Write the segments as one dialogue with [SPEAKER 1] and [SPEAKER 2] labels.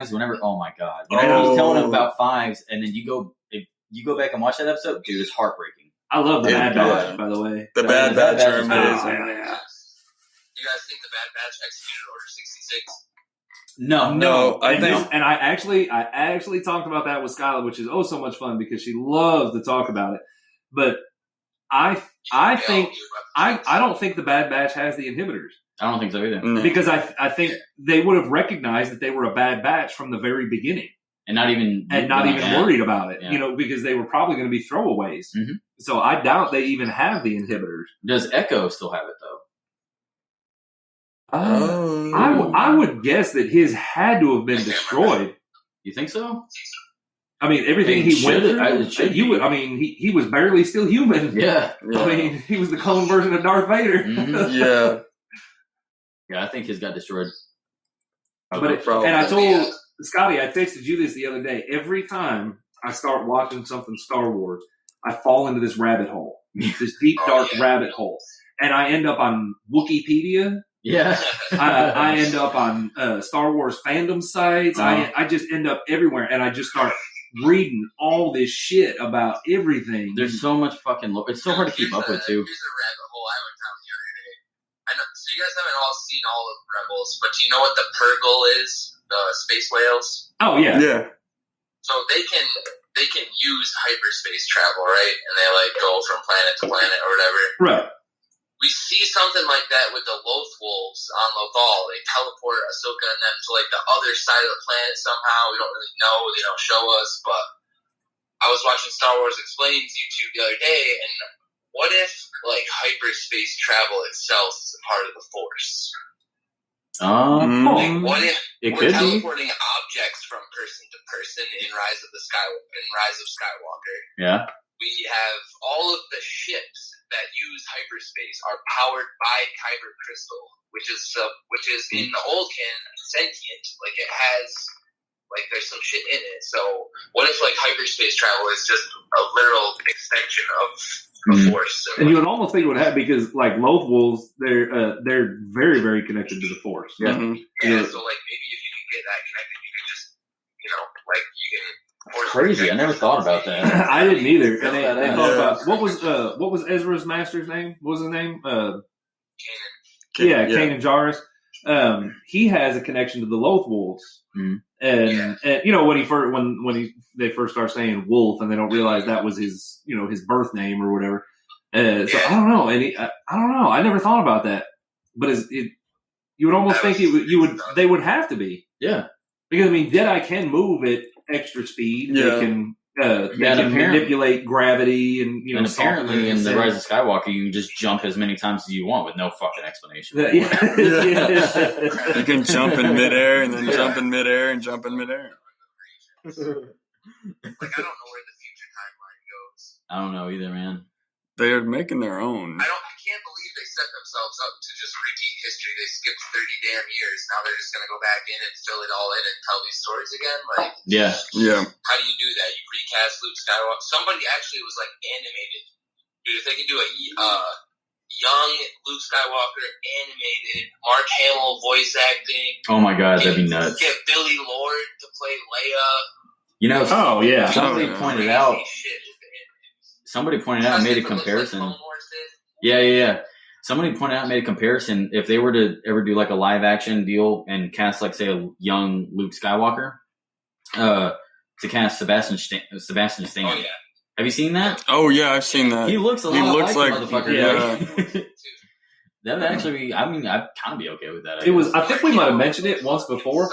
[SPEAKER 1] Whenever, oh my god, whenever he's telling him about fives, and then you go back and watch that episode, dude, it's heartbreaking.
[SPEAKER 2] I love the Bad Batch, by the way.
[SPEAKER 3] The Bad Batch are amazing.
[SPEAKER 4] You guys think the Bad Batch executed Order 66?
[SPEAKER 3] No, I think,
[SPEAKER 2] and I actually talked about that with Skylar, which is so much fun because she loves to talk about it. But I think I don't think the Bad Batch has the inhibitors.
[SPEAKER 1] I don't think so either.
[SPEAKER 2] No. Because I think they would have recognized that they were a bad batch from the very beginning.
[SPEAKER 1] And not even
[SPEAKER 2] worried about it, because they were probably going to be throwaways.
[SPEAKER 1] Mm-hmm.
[SPEAKER 2] So I doubt they even have the inhibitors.
[SPEAKER 1] Does Echo still have it though?
[SPEAKER 2] I would guess that his had to have been destroyed.
[SPEAKER 1] You think so?
[SPEAKER 2] I mean, everything he went through. He was barely still human.
[SPEAKER 1] Yeah.
[SPEAKER 2] I mean, he was the clone version of Darth Vader.
[SPEAKER 1] Mm-hmm.
[SPEAKER 3] Yeah.
[SPEAKER 1] Yeah, I think his got destroyed.
[SPEAKER 2] And I told Scotty, I texted you this the other day. Every time I start watching something Star Wars, I fall into this rabbit hole, this deep, dark rabbit hole. And I end up on Wikipedia.
[SPEAKER 1] Yeah.
[SPEAKER 2] I end up on Star Wars fandom sites. I just end up everywhere, and I just start reading all this shit about everything.
[SPEAKER 1] There's so much fucking it's so hard to keep up with, too.
[SPEAKER 4] Here's a rabbit hole I went down the other day. I know, so you guys haven't all seen all of Rebels, but do you know what the Purgle is? The space whales?
[SPEAKER 2] Oh, yeah.
[SPEAKER 3] Yeah.
[SPEAKER 4] So they can use hyperspace travel, right? And they, go from planet to planet or whatever.
[SPEAKER 2] Right.
[SPEAKER 4] We see something like that with the Loth Wolves on Lothal. They teleport Ahsoka and them to, the other side of the planet somehow. We don't really know. They don't show us. But I was watching Star Wars Explained YouTube the other day, and what if, hyperspace travel itself is a part of the Force? What if we're teleporting objects from person to person in Rise of Skywalker?
[SPEAKER 1] Yeah.
[SPEAKER 4] We have all of the ships that use hyperspace are powered by Kyber crystal, which is in the old canon sentient. It has there's some shit in it. So what if hyperspace travel is just a literal extension of the Force?
[SPEAKER 2] And you would almost think it would have, because Loth Wolves, they're very, very connected to the Force.
[SPEAKER 1] Yeah.
[SPEAKER 4] Mm-hmm. Yeah. So maybe if you can get that connected, you could just you can.
[SPEAKER 1] Crazy! I never thought about that.
[SPEAKER 2] I didn't either. And they thought about what was Ezra's master's name? What was his name?
[SPEAKER 4] Kanan.
[SPEAKER 2] Kanan Jarrus. He has a connection to the Loth Wolves, and when they first start saying wolf, and they don't realize that was his his birth name or whatever. So I don't know, and I don't know. I never thought about that, but you would almost think they would have to be, because Jedi can move at extra speed.
[SPEAKER 3] Yeah.
[SPEAKER 2] They can manipulate gravity and
[SPEAKER 1] and apparently in the Rise of Skywalker you can just jump as many times as you want with no fucking explanation.
[SPEAKER 3] You can jump in midair and then jump in midair and jump in midair.
[SPEAKER 4] I don't know where the future timeline goes.
[SPEAKER 1] I don't know either, man.
[SPEAKER 3] They're making their own.
[SPEAKER 4] I can't believe they set themselves up to just repeat history. They skipped 30 damn years. Now they're just going to go back in and fill it all in and tell these stories again.
[SPEAKER 3] Yeah.
[SPEAKER 4] How do you do that? You recast Luke Skywalker. Somebody actually was animated. Dude, if they could do a young Luke Skywalker animated, Mark Hamill voice acting.
[SPEAKER 1] Oh my god, that'd be nuts.
[SPEAKER 4] Get Billy Lord to play Leia.
[SPEAKER 1] Somebody pointed out. Somebody pointed out and made a comparison. Yeah. Somebody pointed out and made a comparison. If they were to ever do a live action deal and cast, say, a young Luke Skywalker, to cast Sebastian Stan.
[SPEAKER 4] Oh, yeah.
[SPEAKER 1] Have you seen that?
[SPEAKER 3] Oh, yeah, I've seen that.
[SPEAKER 1] He looks a lot like the motherfucker.
[SPEAKER 2] Yeah.
[SPEAKER 1] That would actually be, I'd kind of be okay with that.
[SPEAKER 2] I think we might have mentioned it once before.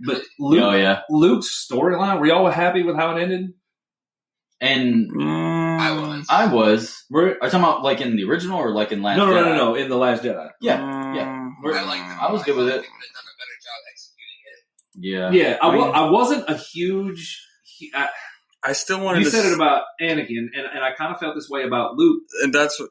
[SPEAKER 2] But Luke's storyline, were y'all happy with how it ended?
[SPEAKER 1] And I was. Are you talking about in the original or in Last Jedi?
[SPEAKER 2] No, in The Last Jedi.
[SPEAKER 1] Yeah. I was good with it. Yeah.
[SPEAKER 2] I wasn't a huge.
[SPEAKER 3] I still wanted.
[SPEAKER 2] You said it about Anakin, and I kind of felt this way about Luke.
[SPEAKER 3] And that's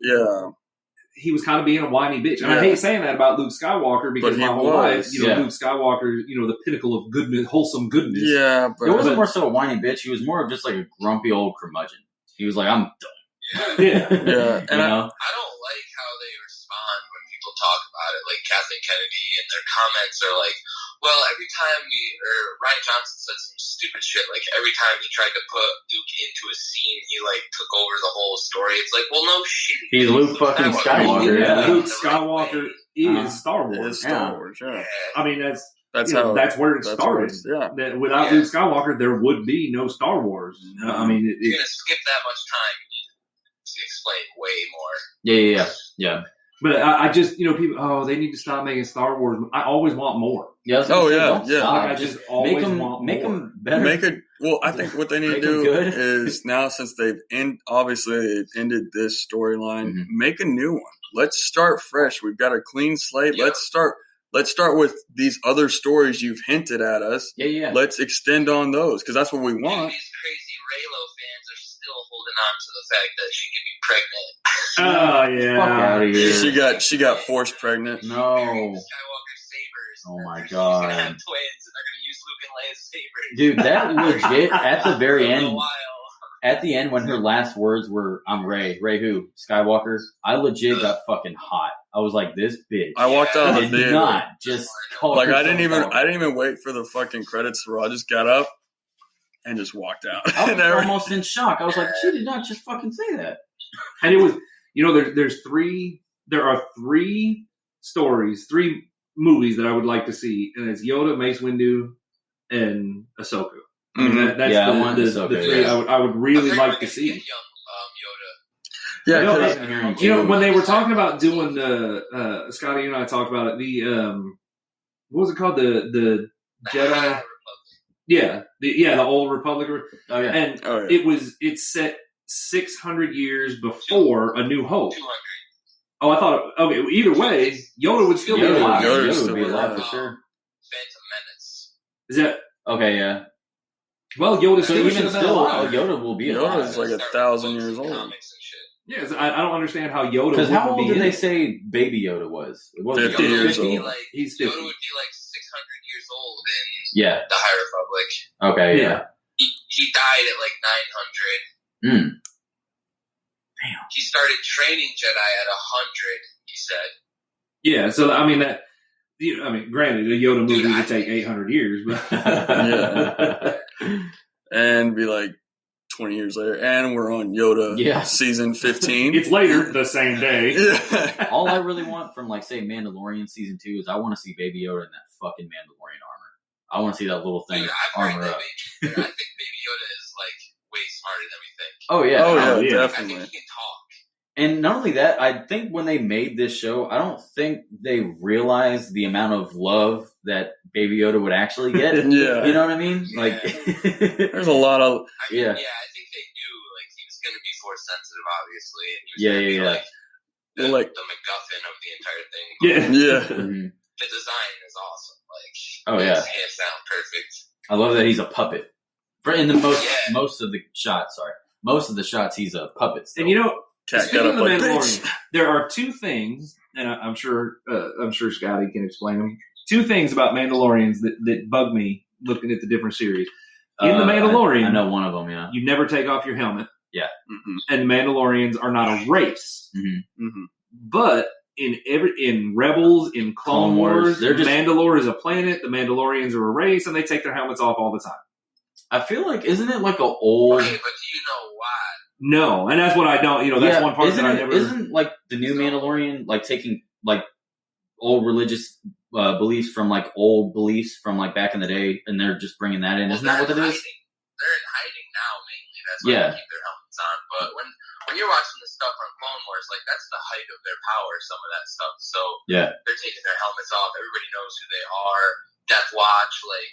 [SPEAKER 2] he was kind of being a whiny bitch, and I hate saying that about Luke Skywalker because my whole life, Luke Skywalker, the pinnacle of goodness, wholesome goodness.
[SPEAKER 3] Yeah, but
[SPEAKER 1] it wasn't more so a whiny bitch. He was more of just a grumpy old curmudgeon. He was like, "I'm done."
[SPEAKER 3] Yeah.
[SPEAKER 4] And I don't like how they respond when people talk about it. Kathleen Kennedy and their comments are like, Well, every time Ryan Johnson said some stupid shit. Like every time he tried to put Luke into a scene, he like took over the whole story. It's like, well, no shit.
[SPEAKER 1] He's Luke fucking Skywalker.
[SPEAKER 2] Yeah,
[SPEAKER 1] Yeah.
[SPEAKER 2] Luke Skywalker is Star Wars.
[SPEAKER 3] It is Star Wars. Yeah.
[SPEAKER 2] I mean, that's where it started. That without Luke Skywalker, there would be no Star Wars. I mean,
[SPEAKER 4] you're gonna skip that much time. You need to explain way more.
[SPEAKER 1] Yeah.
[SPEAKER 2] But I just, people, they need to stop making Star Wars. I always want more.
[SPEAKER 1] Yeah.
[SPEAKER 2] Like, I just always want
[SPEAKER 1] make
[SPEAKER 2] more.
[SPEAKER 1] them better.
[SPEAKER 3] Well, I think what they need to do is now, since they've ended this storyline, make a new one. Let's start fresh. We've got a clean slate. Yeah. Let's start with these other stories you've hinted at us.
[SPEAKER 1] Yeah.
[SPEAKER 3] Let's extend on those because that's what we want.
[SPEAKER 4] These crazy Reylo fans are still holding on to the fact that she could be pregnant.
[SPEAKER 2] Oh yeah,
[SPEAKER 1] fuck out of here.
[SPEAKER 3] She got forced pregnant.
[SPEAKER 1] No.
[SPEAKER 4] Skywalker sabers.
[SPEAKER 1] Oh my
[SPEAKER 4] She's
[SPEAKER 1] god.
[SPEAKER 4] gonna have twins, and they're gonna use Luke and Leia's sabers.
[SPEAKER 1] Dude, that legit at the very end. At the end, when her last words were, "I'm Rey." Rey who? Skywalker. I legit got fucking hot. I was like, "This bitch."
[SPEAKER 3] I walked out of the theater.
[SPEAKER 1] Not just
[SPEAKER 3] like I didn't even wait for the fucking credits to roll. I just got up and just walked out.
[SPEAKER 1] I was almost in shock. I was like, "She did not just fucking say that."
[SPEAKER 2] And it was, there are three movies that I would like to see, and it's Yoda, Mace Windu, and Ahsoka. I mean, that's the three I would really like to see.
[SPEAKER 4] Yoda.
[SPEAKER 2] Yeah, when they were talking about doing the Scotty and I talked about it. The what was it called? The Jedi. The Old Republic.
[SPEAKER 1] Oh yeah,
[SPEAKER 2] and it's set 600 years before A New Hope.
[SPEAKER 4] 200.
[SPEAKER 2] Oh, I thought. Okay, either way, Yoda would still be alive.
[SPEAKER 1] Yoda would be alive for sure.
[SPEAKER 4] Phantom Menace.
[SPEAKER 2] Is that
[SPEAKER 1] okay? Yeah.
[SPEAKER 2] Well, Yoda
[SPEAKER 1] Yoda will be alive.
[SPEAKER 3] Yoda's like 1,000 years old.
[SPEAKER 2] Yeah, I don't understand how Yoda.
[SPEAKER 1] Because how old did they say Baby Yoda was? It was
[SPEAKER 3] 50 years old.
[SPEAKER 2] He's 50.
[SPEAKER 4] Yoda would be like 600 years old in the High Republic.
[SPEAKER 1] Okay, yeah.
[SPEAKER 4] He died at like 900.
[SPEAKER 1] Damn.
[SPEAKER 4] He started training Jedi at 100. He said.
[SPEAKER 2] Yeah, so I mean, granted, the Yoda movie would take 800 years, but
[SPEAKER 3] and be like 20 years later, and we're on Yoda season 15.
[SPEAKER 2] It's later the same day.
[SPEAKER 3] Yeah.
[SPEAKER 1] All I really want from, like, say, Mandalorian season 2 is I want to see Baby Yoda in that fucking Mandalorian armor. I want to see that little thing armor up.
[SPEAKER 4] I think Baby Yoda is like way smarter than we think.
[SPEAKER 1] Oh yeah,
[SPEAKER 3] definitely.
[SPEAKER 4] I think he can talk.
[SPEAKER 1] And not only that, I think when they made this show, I don't think they realized the amount of love that Baby Yoda would actually get.
[SPEAKER 3] Yeah.
[SPEAKER 1] You know what I mean?
[SPEAKER 4] Yeah.
[SPEAKER 1] Like,
[SPEAKER 3] there's a lot of...
[SPEAKER 4] I think they knew, like, he was going to be force sensitive, obviously. And he was like the MacGuffin of the entire thing.
[SPEAKER 3] Yeah.
[SPEAKER 1] Mm-hmm.
[SPEAKER 4] The design is awesome. Like, hands down, perfect.
[SPEAKER 1] I love that he's a puppet. In the most of the shots, most of the shots, he's a puppet still.
[SPEAKER 2] And
[SPEAKER 3] Cat got up like, bitch.
[SPEAKER 2] There are two things, and I'm sure Scotty can explain them. Two things about Mandalorians that bug me looking at the different series. In The Mandalorian,
[SPEAKER 1] I know one of them. Yeah,
[SPEAKER 2] you never take off your helmet.
[SPEAKER 1] Yeah,
[SPEAKER 2] and the Mandalorians are not a race. But in Rebels, in Clone Wars, Mandalore is a planet. The Mandalorians are a race, and they take their helmets off all the time.
[SPEAKER 1] I feel like, isn't it like an old?
[SPEAKER 4] Okay, but do you know why?
[SPEAKER 2] No, and that's what I don't. That's one part that I never.
[SPEAKER 1] Isn't like the new Mandalorian like taking like old religious beliefs from like old beliefs from like back in the day, and they're just bringing that in? Isn't that what it is?
[SPEAKER 4] They're in hiding now mainly. That's why they keep their helmets on. But when you're watching the stuff on Clone Wars, like that's the height of their power. Some of that stuff. So they're taking their helmets off. Everybody knows who they are. Death Watch, like.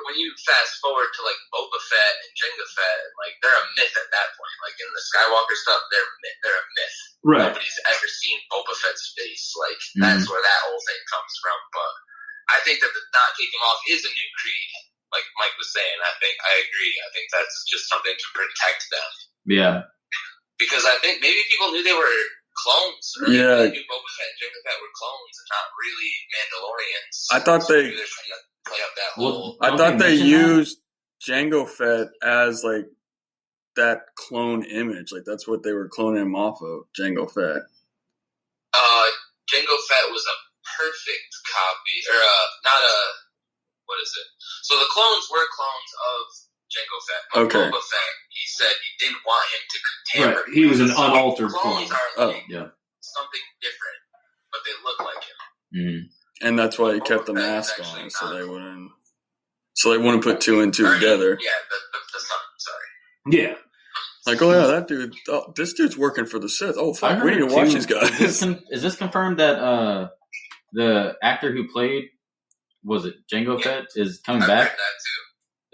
[SPEAKER 4] When you fast forward to like Boba Fett and Jango Fett, like they're a myth at that point. Like in the Skywalker stuff, they're a myth.
[SPEAKER 2] Right.
[SPEAKER 4] Nobody's ever seen Boba Fett's face. Like that's where that whole thing comes from. But I think that the not taking off is a new creed. Like Mike was saying, I agree. I think that's just something to protect them.
[SPEAKER 1] Yeah.
[SPEAKER 4] Because I think maybe people knew they were clones. Or maybe they knew Boba Fett and Jango Fett were clones and not really Mandalorians.
[SPEAKER 3] I thought they
[SPEAKER 4] play up that whole.
[SPEAKER 3] I thought they used Jango Fett as like that clone image. Like that's what they were cloning him off of. Jango Fett.
[SPEAKER 4] Jango Fett was a perfect copy, or not a, what is it? So the clones were clones of Jango Fett. But Boba Fett, he said he didn't want him to tamper.
[SPEAKER 2] Right. He was an unaltered clone.
[SPEAKER 4] Clones are like something different, but they look like him.
[SPEAKER 1] Mm-hmm.
[SPEAKER 3] And that's why he kept the mask on, so they wouldn't put two and two together.
[SPEAKER 4] Yeah, the son. Sorry.
[SPEAKER 2] Yeah.
[SPEAKER 3] Like, oh yeah, that dude. Oh, this dude's working for the Sith. Oh fuck, we need to watch these guys.
[SPEAKER 1] Is this confirmed that the actor who played Jango Fett is coming back?
[SPEAKER 4] Heard that too.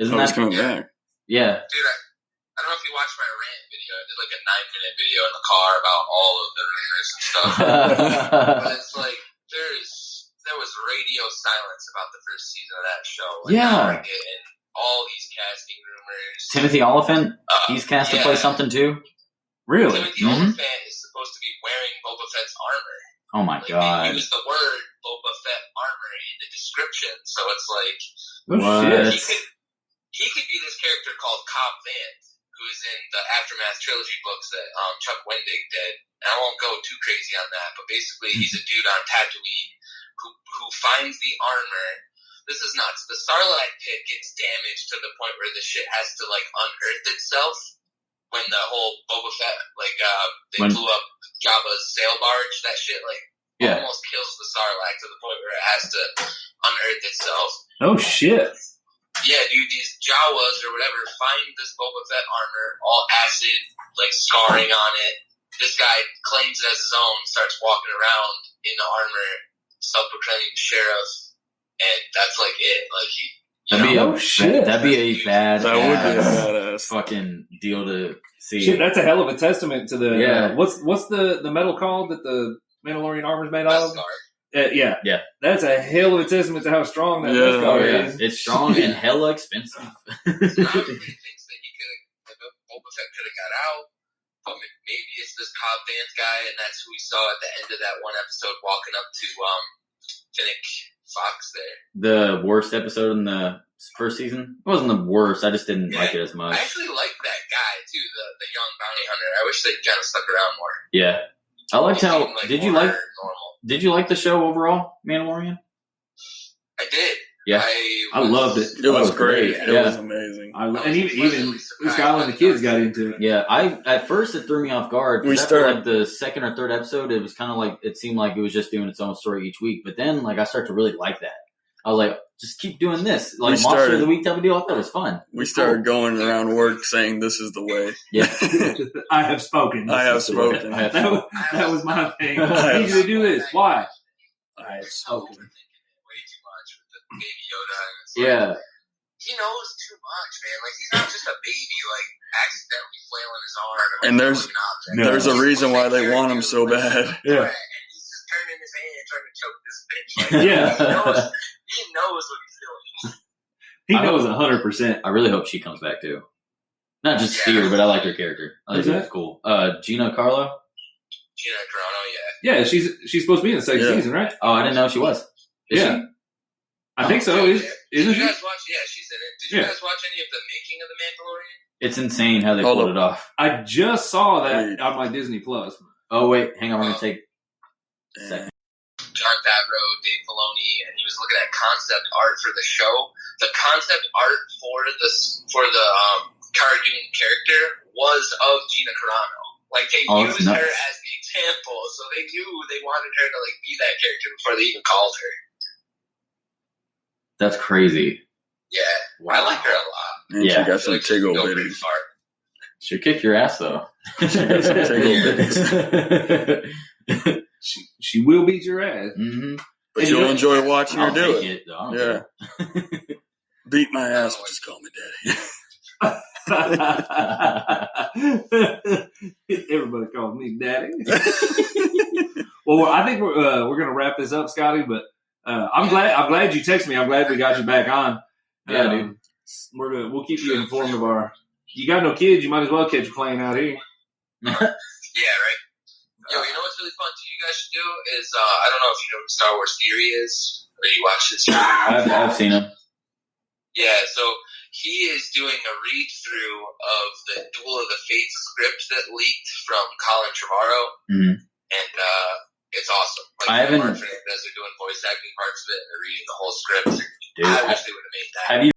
[SPEAKER 1] Isn't that
[SPEAKER 3] coming back?
[SPEAKER 1] Yeah.
[SPEAKER 4] Dude, I don't know if you watched my rant video. I did like a 9-minute video in the car about all of the rumors and stuff. But it's like there was radio silence about the first season of that show. Like,
[SPEAKER 1] yeah.
[SPEAKER 4] We're getting all these casting rumors.
[SPEAKER 1] Timothy Olyphant, he's cast to play something too.
[SPEAKER 2] Really?
[SPEAKER 4] Timothy Olyphant is supposed to be wearing Boba Fett's armor.
[SPEAKER 1] Oh my god!
[SPEAKER 4] They use the word Boba Fett armor in the description, so it's like
[SPEAKER 1] what?
[SPEAKER 4] He could be this character called Cobb Vanth, who is in the Aftermath trilogy books that Chuck Wendig did. And I won't go too crazy on that, but basically he's a dude on Tatooine who finds the armor. This is nuts. The Sarlacc pit gets damaged to the point where the shit has to like unearth itself. When the whole Boba Fett, blew up Jabba's sail barge, that shit almost kills the Sarlacc to the point where it has to unearth itself.
[SPEAKER 2] Oh shit.
[SPEAKER 4] Yeah, dude, these Jawas or whatever find this Boba Fett armor, all acid, scarring on it. This guy claims it as his own, starts walking around in the armor, self-proclaimed sheriff, and that's it.
[SPEAKER 1] That'd be a bad.
[SPEAKER 3] That would be a badass
[SPEAKER 1] fucking deal to see.
[SPEAKER 2] Shit, that's a hell of a testament to the. What's the metal called that the Mandalorian armor's made out of? Yeah. That's a hell of a testament to how strong that is.
[SPEAKER 1] It's strong and hella expensive.
[SPEAKER 4] Thinks that Boba Fett could have got out, but maybe it's this Cobb Vanth guy, and that's who we saw at the end of that one episode walking up to Finnick Fox there.
[SPEAKER 1] The worst episode in the first season? It wasn't the worst. I just didn't like it as much.
[SPEAKER 4] I actually liked that guy too, the young bounty hunter. I wish they kind of stuck around more.
[SPEAKER 1] Yeah, I liked how. Did you like?
[SPEAKER 4] Normal.
[SPEAKER 1] Did you like the show overall, Mandalorian?
[SPEAKER 4] I did.
[SPEAKER 1] Yeah,
[SPEAKER 2] I loved it.
[SPEAKER 3] It was great. It was amazing.
[SPEAKER 2] And even Skylar and the kids got into it.
[SPEAKER 1] Yeah, at first it threw me off guard. After the second or third episode, it was kind of it seemed like it was just doing its own story each week. But then I started to really like that. I was like, just keep doing this. Monster of the Week type of deal. I thought it was fun.
[SPEAKER 3] We started going around work saying this is the way.
[SPEAKER 1] Yeah.
[SPEAKER 2] I have spoken.
[SPEAKER 3] That
[SPEAKER 2] was my thing. I need you to do this. Why?
[SPEAKER 3] I have spoken.
[SPEAKER 4] Way too much with the Baby Yoda.
[SPEAKER 1] Yeah.
[SPEAKER 4] He knows too much, man. He's not just a baby, accidentally flailing his arm.
[SPEAKER 3] And there's a reason why they want him so bad.
[SPEAKER 2] Yeah.
[SPEAKER 4] And he's just turning his hand trying to choke this bitch. He knows what he's doing.
[SPEAKER 2] He knows 100%.
[SPEAKER 1] I really hope she comes back too. Not just to see her, but I like her character. I think it's cool. Gina Carano,
[SPEAKER 2] yeah. She's supposed to be in the second season, right?
[SPEAKER 1] Oh, I didn't know she was. Is she?
[SPEAKER 2] I think so. Isn't she?
[SPEAKER 4] Did you guys watch? Yeah, she's in it. Did you guys watch any of the making of The Mandalorian?
[SPEAKER 1] It's insane how they pulled it off.
[SPEAKER 2] I just saw that on my Disney Plus.
[SPEAKER 1] Oh wait, hang on. We're gonna take a second.
[SPEAKER 4] John Favreau, Dave Filoni, and he was looking at concept art for the show. The concept art for the cartoon character was of Gina Carano. They used her as the example, so they knew they wanted her to be that character before they even called her.
[SPEAKER 1] That's crazy.
[SPEAKER 4] Yeah, wow. I like her a lot.
[SPEAKER 3] And she got some tickle bitties.
[SPEAKER 1] She'll kick your ass though.
[SPEAKER 3] She got some tickle bitties.
[SPEAKER 2] She will beat your ass.
[SPEAKER 1] Mm-hmm.
[SPEAKER 3] But you'll enjoy watching her do it.
[SPEAKER 1] Yeah.
[SPEAKER 3] Beat my ass, just call me daddy.
[SPEAKER 2] Everybody calls me daddy. Well, I think we're gonna wrap this up, Scotty. But I'm glad you texted me. I'm glad we got you back on.
[SPEAKER 1] Yeah, dude.
[SPEAKER 2] We'll keep you informed of our. You got no kids, you might as well catch you playing out here.
[SPEAKER 4] Yeah, right. Yo, you know what's really fun too? You guys should do is I don't know if you know who Star Wars Theory is or you watch this.
[SPEAKER 1] I've seen him.
[SPEAKER 4] Yeah, so he is doing a read through of the Duel of the Fates script that leaked from Colin Trevorrow, and It's awesome. Like,
[SPEAKER 1] I haven't.
[SPEAKER 4] Mark Fernandez are doing voice acting parts of it, and they're reading the whole script.
[SPEAKER 1] Dude,
[SPEAKER 4] I wish they would have made that.
[SPEAKER 1] Have you